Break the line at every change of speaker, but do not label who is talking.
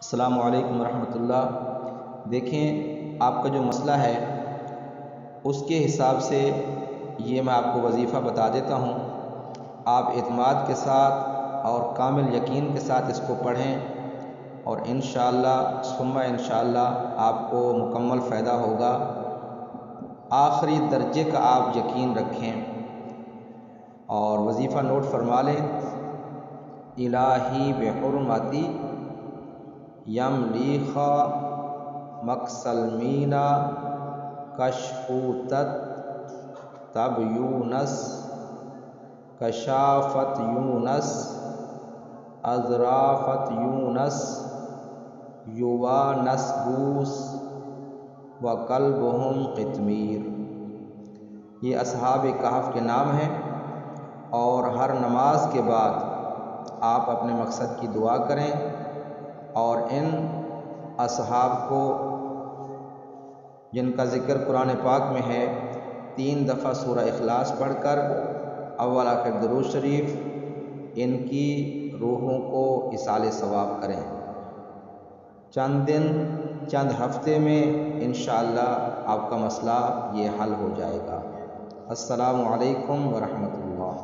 السلام علیکم ورحمۃ اللہ۔ دیکھیں، آپ کا جو مسئلہ ہے اس کے حساب سے یہ میں آپ کو وظیفہ بتا دیتا ہوں۔ آپ اعتماد کے ساتھ اور کامل یقین کے ساتھ اس کو پڑھیں اور انشاءاللہ ثم انشاءاللہ آپ کو مکمل فائدہ ہوگا۔ آخری درجے کا آپ یقین رکھیں اور وظیفہ نوٹ فرما لیں۔ الہی بحرمتی یملیخا مکسلمینا کشفوتت تب یونس کشافت یونس ازرافت یونس یوانس بوس وقلبہم قطمیر۔ یہ اصحاب کہف کے نام ہیں اور ہر نماز کے بعد آپ اپنے مقصد کی دعا کریں اور ان اصحاب کو جن کا ذکر قرآن پاک میں ہے 3 دفعہ سورہ اخلاص پڑھ کر اول آخر درود شریف ان کی روحوں کو ایصال ثواب کریں۔ چند دن چند ہفتے میں انشاءاللہ آپ کا مسئلہ یہ حل ہو جائے گا۔ السلام علیکم ورحمۃ اللہ۔